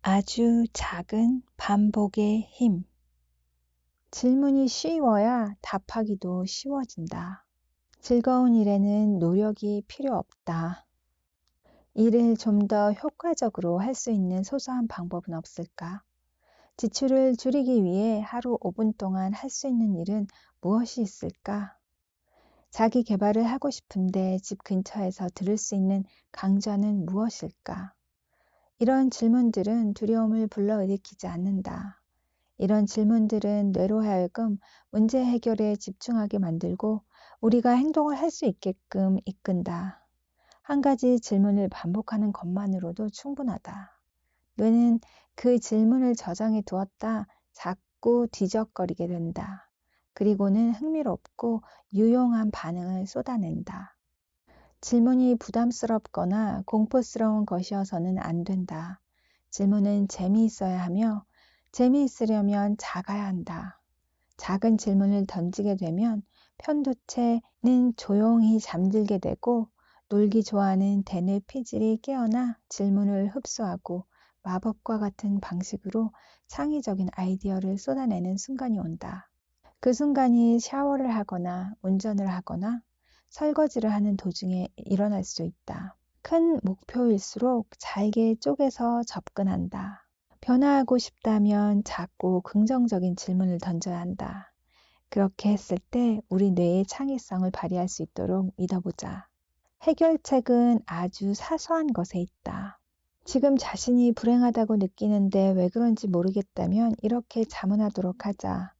아주 작은 반복의 힘. 질문이 쉬워야 답하기도 쉬워진다. 즐거운 일에는 노력이 필요 없다. 일을 좀 더 효과적으로 할 수 있는 소소한 방법은 없을까? 지출을 줄이기 위해 하루 5분 동안 할 수 있는 일은 무엇이 있을까? 자기 개발을 하고 싶은데 집 근처에서 들을 수 있는 강좌는 무엇일까? 이런 질문들은 두려움을 불러일으키지 않는다. 이런 질문들은 뇌로 하여금 문제 해결에 집중하게 만들고 우리가 행동을 할 수 있게끔 이끈다. 한 가지 질문을 반복하는 것만으로도 충분하다. 뇌는 그 질문을 저장해 두었다 자꾸 뒤적거리게 된다. 그리고는 흥미롭고 유용한 반응을 쏟아낸다. 질문이 부담스럽거나 공포스러운 것이어서는 안 된다. 질문은 재미있어야 하며 재미있으려면 작아야 한다. 작은 질문을 던지게 되면 편도체는 조용히 잠들게 되고 놀기 좋아하는 대뇌 피질이 깨어나 질문을 흡수하고 마법과 같은 방식으로 창의적인 아이디어를 쏟아내는 순간이 온다. 그 순간이 샤워를 하거나 운전을 하거나 설거지를 하는 도중에 일어날 수 있다. 큰 목표일수록 잘게 쪼개서 접근한다. 변화하고 싶다면 작고 긍정적인 질문을 던져야 한다. 그렇게 했을 때 우리 뇌의 창의성을 발휘할 수 있도록 믿어보자. 해결책은 아주 사소한 것에 있다. 지금 자신이 불행하다고 느끼는데 왜 그런지 모르겠다면 이렇게 자문하도록 하자.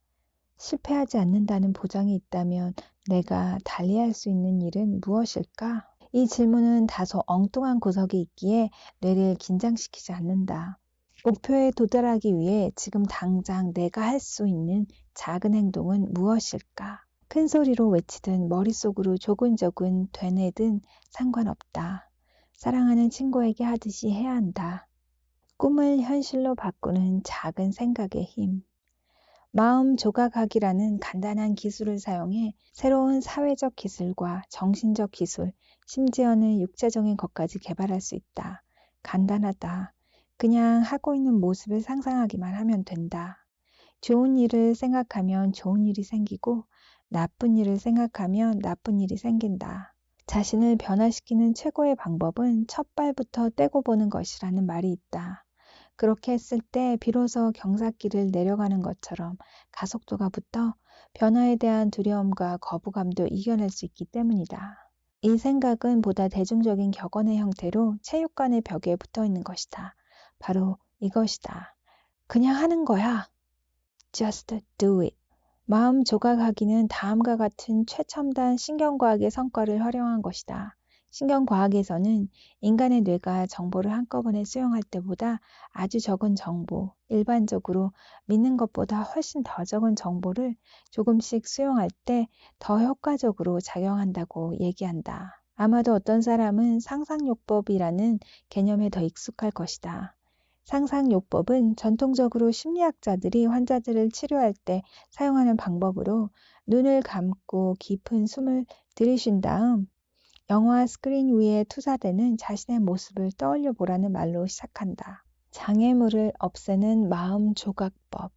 실패하지 않는다는 보장이 있다면 내가 달리할 수 있는 일은 무엇일까? 이 질문은 다소 엉뚱한 구석이 있기에 뇌를 긴장시키지 않는다. 목표에 도달하기 위해 지금 당장 내가 할 수 있는 작은 행동은 무엇일까? 큰 소리로 외치든 머릿속으로 조근조근 되뇌든 상관없다. 사랑하는 친구에게 하듯이 해야 한다. 꿈을 현실로 바꾸는 작은 생각의 힘. 마음 조각하기라는 간단한 기술을 사용해 새로운 사회적 기술과 정신적 기술, 심지어는 육체적인 것까지 개발할 수 있다. 간단하다. 그냥 하고 있는 모습을 상상하기만 하면 된다. 좋은 일을 생각하면 좋은 일이 생기고 나쁜 일을 생각하면 나쁜 일이 생긴다. 자신을 변화시키는 최고의 방법은 첫 발부터 떼고 보는 것이라는 말이 있다. 그렇게 했을 때 비로소 경사길을 내려가는 것처럼 가속도가 붙어 변화에 대한 두려움과 거부감도 이겨낼 수 있기 때문이다. 이 생각은 보다 대중적인 격언의 형태로 체육관의 벽에 붙어 있는 것이다. 바로 이것이다. 그냥 하는 거야. Just do it. 마음 조각하기는 다음과 같은 최첨단 신경과학의 성과를 활용한 것이다. 신경과학에서는 인간의 뇌가 정보를 한꺼번에 수용할 때보다 아주 적은 정보, 일반적으로 믿는 것보다 훨씬 더 적은 정보를 조금씩 수용할 때 더 효과적으로 작용한다고 얘기한다. 아마도 어떤 사람은 상상요법이라는 개념에 더 익숙할 것이다. 상상요법은 전통적으로 심리학자들이 환자들을 치료할 때 사용하는 방법으로 눈을 감고 깊은 숨을 들이쉰 다음 영화 스크린 위에 투사되는 자신의 모습을 떠올려 보라는 말로 시작한다. 장애물을 없애는 마음 조각법.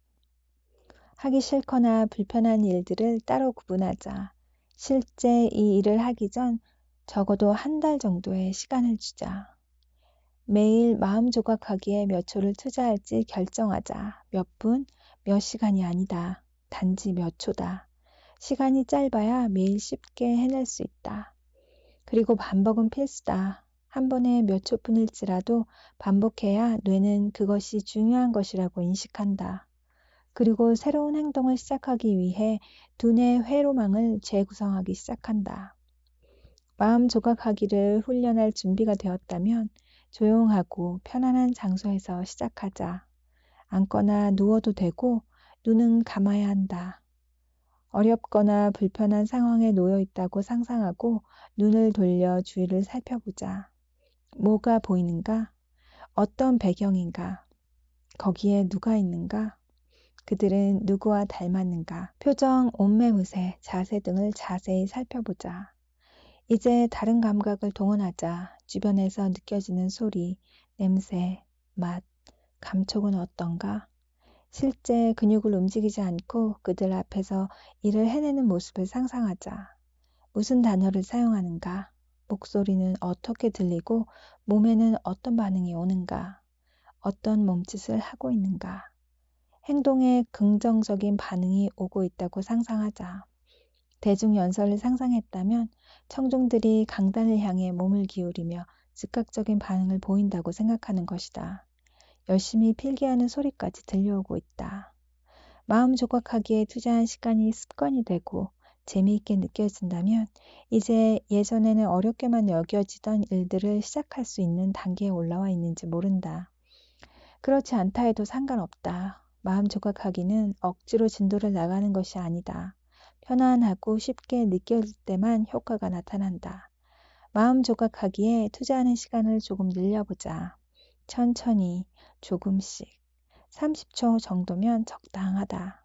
하기 싫거나 불편한 일들을 따로 구분하자. 실제 이 일을 하기 전 적어도 한 달 정도의 시간을 주자. 매일 마음 조각하기에 몇 초를 투자할지 결정하자. 몇 분, 몇 시간이 아니다. 단지 몇 초다. 시간이 짧아야 매일 쉽게 해낼 수 있다. 그리고 반복은 필수다. 한 번에 몇 초뿐일지라도 반복해야 뇌는 그것이 중요한 것이라고 인식한다. 그리고 새로운 행동을 시작하기 위해 두뇌 회로망을 재구성하기 시작한다. 마음 조각하기를 훈련할 준비가 되었다면 조용하고 편안한 장소에서 시작하자. 앉거나 누워도 되고 눈은 감아야 한다. 어렵거나 불편한 상황에 놓여 있다고 상상하고 눈을 돌려 주위를 살펴보자. 뭐가 보이는가? 어떤 배경인가? 거기에 누가 있는가? 그들은 누구와 닮았는가? 표정, 옷매무새, 자세 등을 자세히 살펴보자. 이제 다른 감각을 동원하자. 주변에서 느껴지는 소리, 냄새, 맛, 감촉은 어떤가? 실제 근육을 움직이지 않고 그들 앞에서 일을 해내는 모습을 상상하자. 무슨 단어를 사용하는가? 목소리는 어떻게 들리고 몸에는 어떤 반응이 오는가? 어떤 몸짓을 하고 있는가? 행동에 긍정적인 반응이 오고 있다고 상상하자. 대중연설을 상상했다면 청중들이 강단을 향해 몸을 기울이며 즉각적인 반응을 보인다고 생각하는 것이다. 열심히 필기하는 소리까지 들려오고 있다. 마음 조각하기에 투자한 시간이 습관이 되고 재미있게 느껴진다면 이제 예전에는 어렵게만 여겨지던 일들을 시작할 수 있는 단계에 올라와 있는지 모른다. 그렇지 않다 해도 상관없다. 마음 조각하기는 억지로 진도를 나가는 것이 아니다. 편안하고 쉽게 느껴질 때만 효과가 나타난다. 마음 조각하기에 투자하는 시간을 조금 늘려보자. 천천히, 조금씩. 30초 정도면 적당하다.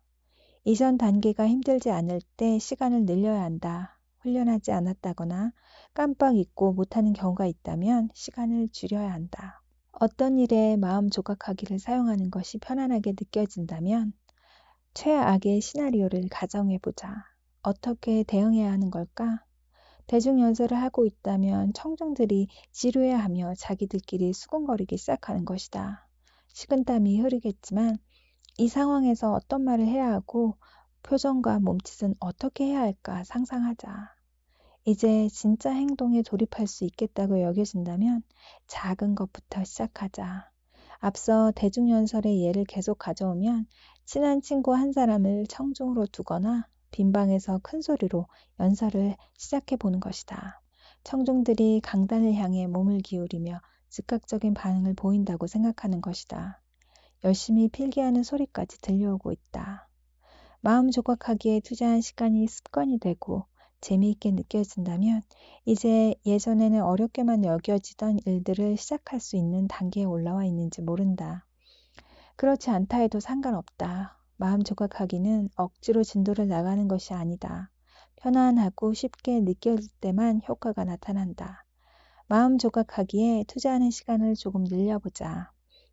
이전 단계가 힘들지 않을 때 시간을 늘려야 한다. 훈련하지 않았다거나 깜빡 잊고 못하는 경우가 있다면 시간을 줄여야 한다. 어떤 일에 마음 조각하기를 사용하는 것이 편안하게 느껴진다면 최악의 시나리오를 가정해보자. 어떻게 대응해야 하는 걸까? 대중연설을 하고 있다면 청중들이 지루해하며 자기들끼리 수군거리기 시작하는 것이다. 식은땀이 흐르겠지만 이 상황에서 어떤 말을 해야 하고 표정과 몸짓은 어떻게 해야 할까 상상하자. 이제 진짜 행동에 돌입할 수 있겠다고 여겨진다면 작은 것부터 시작하자. 앞서 대중연설의 예를 계속 가져오면 친한 친구 한 사람을 청중으로 두거나 빈 방에서 큰 소리로 연설을 시작해 보는 것이다. 청중들이 강단을 향해 몸을 기울이며 즉각적인 반응을 보인다고 생각하는 것이다. 열심히 필기하는 소리까지 들려오고 있다. 마음 조각하기에 투자한 시간이 습관이 되고 재미있게 느껴진다면 이제 예전에는 어렵게만 여겨지던 일들을 시작할 수 있는 단계에 올라와 있는지 모른다. 그렇지 않다 해도 상관없다. 마음 조각하기는 억지로 진도를 나가는 것이 아니다. 편안하고 쉽게 느껴질 때만 효과가 나타난다. 마음 조각하기에 투자하는 시간을 조금 늘려보자.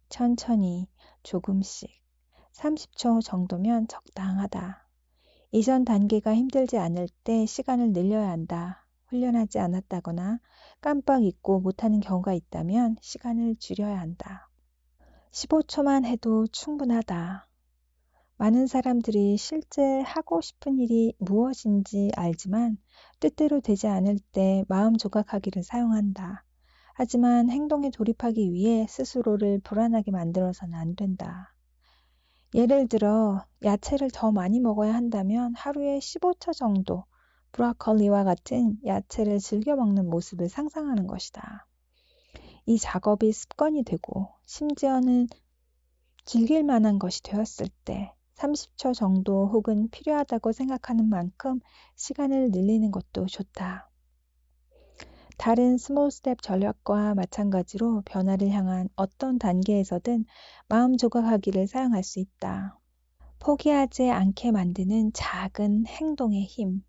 천천히, 조금씩. 30초 정도면 적당하다. 이전 단계가 힘들지 않을 때 시간을 늘려야 한다. 훈련하지 않았다거나 깜빡 잊고 못하는 경우가 있다면 시간을 줄여야 한다. 15초만 해도 충분하다. 많은 사람들이 실제 하고 싶은 일이 무엇인지 알지만 뜻대로 되지 않을 때 마음 조각하기를 사용한다. 하지만 행동에 돌입하기 위해 스스로를 불안하게 만들어서는 안 된다. 예를 들어 야채를 더 많이 먹어야 한다면 하루에 15초 정도 브로콜리와 같은 야채를 즐겨 먹는 모습을 상상하는 것이다. 이 작업이 습관이 되고 심지어는 즐길 만한 것이 되었을 때 30초 정도 혹은 필요하다고 생각하는 만큼 시간을 늘리는 것도 좋다. 다른 스몰 스텝 전략과 마찬가지로 변화를 향한 어떤 단계에서든 마음 조각하기를 사용할 수 있다. 포기하지 않게 만드는 작은 행동의 힘.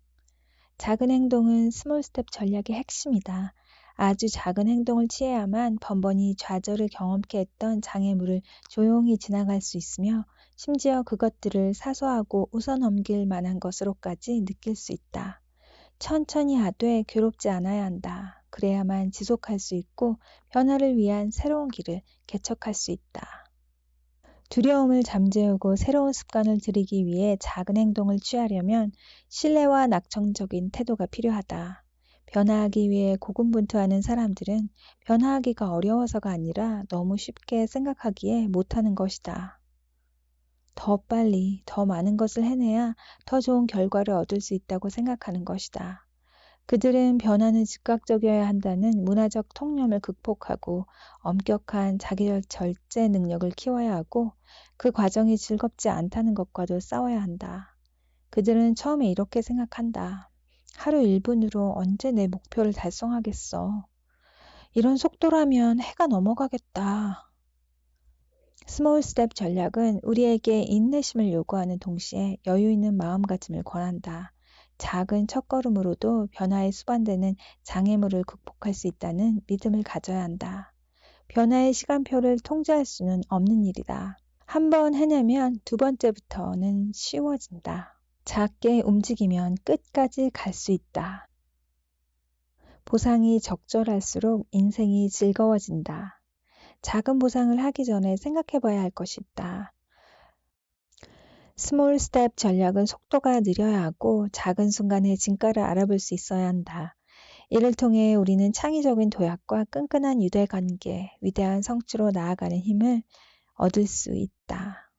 작은 행동은 스몰 스텝 전략의 핵심이다. 아주 작은 행동을 취해야만 번번이 좌절을 경험케 했던 장애물을 조용히 지나갈 수 있으며 심지어 그것들을 사소하고 웃어넘길 만한 것으로까지 느낄 수 있다. 천천히 하되 괴롭지 않아야 한다. 그래야만 지속할 수 있고 변화를 위한 새로운 길을 개척할 수 있다. 두려움을 잠재우고 새로운 습관을 들이기 위해 작은 행동을 취하려면 신뢰와 낙천적인 태도가 필요하다. 변화하기 위해 고군분투하는 사람들은 변화하기가 어려워서가 아니라 너무 쉽게 생각하기에 못하는 것이다. 더 빨리, 더 많은 것을 해내야 더 좋은 결과를 얻을 수 있다고 생각하는 것이다. 그들은 변화는 즉각적이어야 한다는 문화적 통념을 극복하고 엄격한 자기 절제 능력을 키워야 하고 그 과정이 즐겁지 않다는 것과도 싸워야 한다. 그들은 처음에 이렇게 생각한다. 하루 1분으로 언제 내 목표를 달성하겠어. 이런 속도라면 해가 넘어가겠다. 스몰 스텝 전략은 우리에게 인내심을 요구하는 동시에 여유 있는 마음가짐을 권한다. 작은 첫걸음으로도 변화에 수반되는 장애물을 극복할 수 있다는 믿음을 가져야 한다. 변화의 시간표를 통제할 수는 없는 일이다. 한번 해내면 두 번째부터는 쉬워진다. 작게 움직이면 끝까지 갈 수 있다. 보상이 적절할수록 인생이 즐거워진다. 작은 보상을 하기 전에 생각해 봐야 할 것이 있다. 스몰 스텝 전략은 속도가 느려야 하고 작은 순간의 진가를 알아볼 수 있어야 한다. 이를 통해 우리는 창의적인 도약과 끈끈한 유대관계, 위대한 성취로 나아가는 힘을 얻을 수 있다.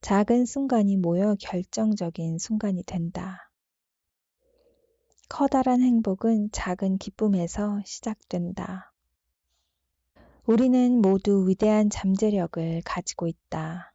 작은 순간이 모여 결정적인 순간이 된다. 커다란 행복은 작은 기쁨에서 시작된다. 우리는 모두 위대한 잠재력을 가지고 있다.